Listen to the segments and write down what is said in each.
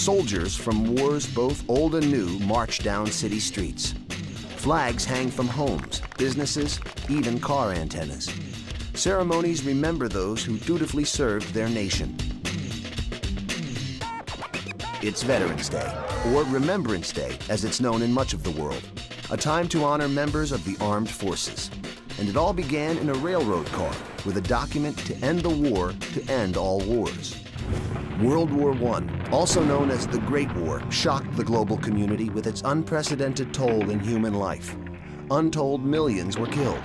Soldiers from wars both old and new march down city streets. Flags hang from homes, businesses, even car antennas. Ceremonies remember those who dutifully served their nation. It's Veterans Day, or Remembrance Day, as it's known in much of the world, a time to honor members of the armed forces. And it all began in a railroad car with a document to end the war to end all wars. World War I, also known as the Great War, shocked the global community with its unprecedented toll in human life. Untold millions were killed.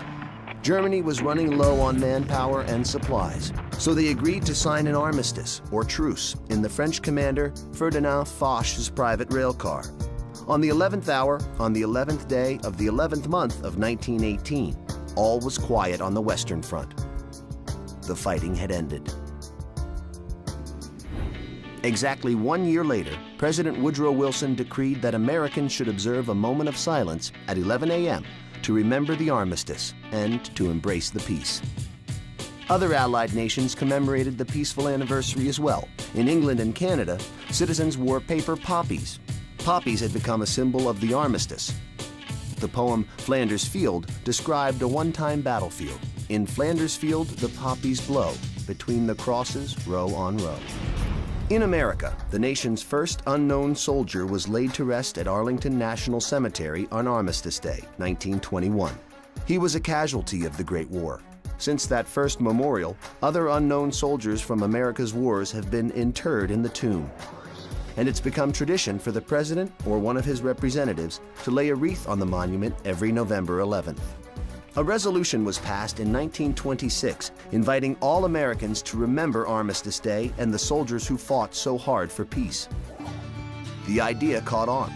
Germany was running low on manpower and supplies, so they agreed to sign an armistice, or truce, in the French commander Ferdinand Foch's private rail car. On the 11th hour, on the 11th day of the 11th month of 1918, all was quiet on the Western Front. The fighting had ended. Exactly 1 year later, President Woodrow Wilson decreed that Americans should observe a moment of silence at 11 a.m. to remember the armistice and to embrace the peace. Other Allied nations commemorated the peaceful anniversary as well. In England and Canada, citizens wore paper poppies. Poppies had become a symbol of the armistice. The poem Flanders Field described a one-time battlefield. In Flanders Field, the poppies blow, between the crosses, row on row. In America, the nation's first unknown soldier was laid to rest at Arlington National Cemetery on Armistice Day, 1921. He was a casualty of the Great War. Since that first memorial, other unknown soldiers from America's wars have been interred in the tomb. And it's become tradition for the president or one of his representatives to lay a wreath on the monument every November 11th. A resolution was passed in 1926 inviting all Americans to remember Armistice Day and the soldiers who fought so hard for peace. The idea caught on.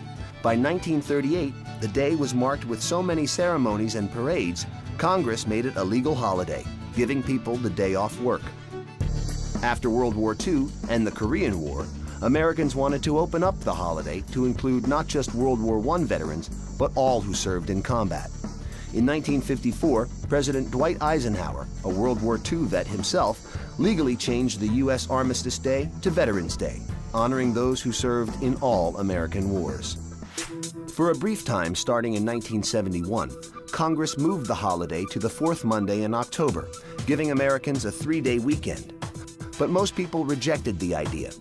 By 1938, the day was marked with so many ceremonies and parades, Congress made it a legal holiday, giving people the day off work. After World War II and the Korean War, Americans wanted to open up the holiday to include not just World War I veterans, but all who served in combat. In 1954, President Dwight Eisenhower, a World War II vet himself, legally changed the U.S. Armistice Day to Veterans Day, honoring those who served in all American wars. For a brief time starting in 1971, Congress moved the holiday to the fourth Monday in October, giving Americans a three-day weekend. But most people rejected the idea.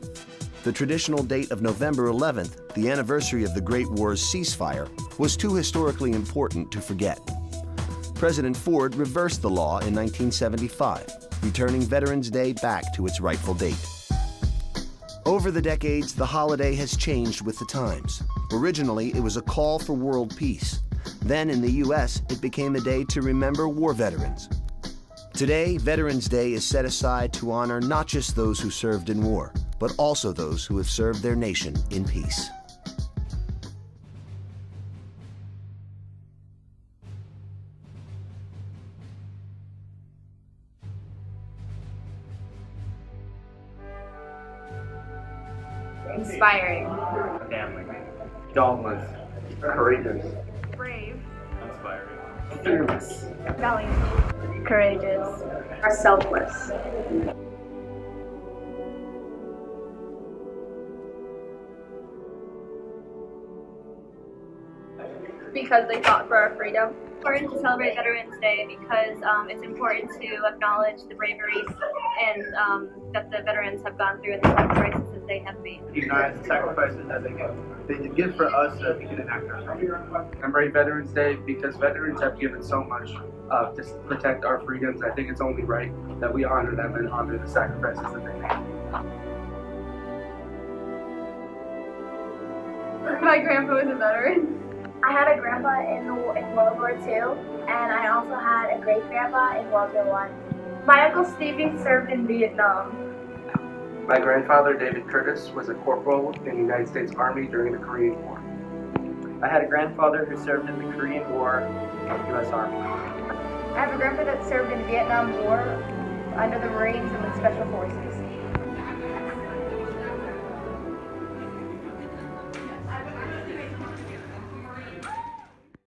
The traditional date of November 11th, the anniversary of the Great War's ceasefire, was too historically important to forget. President Ford reversed the law in 1975, returning Veterans Day back to its rightful date. Over the decades, the holiday has changed with the times. Originally, it was a call for world peace. Then in the U.S., it became a day to remember war veterans. Today, Veterans Day is set aside to honor not just those who served in war, but also those who have served their nation in peace. Inspiring. Family. Dauntless. Courageous. Brave. Inspiring. Fearless. Valiant. Courageous. Selfless. Because they fought for our freedom. It's important to celebrate Veterans Day because it's important to acknowledge the bravery and that the veterans have gone through and the sacrifices that they have made. Recognize the sacrifices that they did give for us so that we can enact our freedom. Commemorate Veterans Day because veterans have given so much to protect our freedoms. I think it's only right that we honor them and honor the sacrifices that they made. My grandpa was a veteran. I had a grandpa in World War II, and I also had a great-grandpa in World War I. My Uncle Stevie served in Vietnam. My grandfather, David Curtis, was a corporal in the United States Army during the Korean War. I had a grandfather who served in the Korean War in the U.S. Army. I have a grandpa that served in the Vietnam War under the Marines and the Special Forces.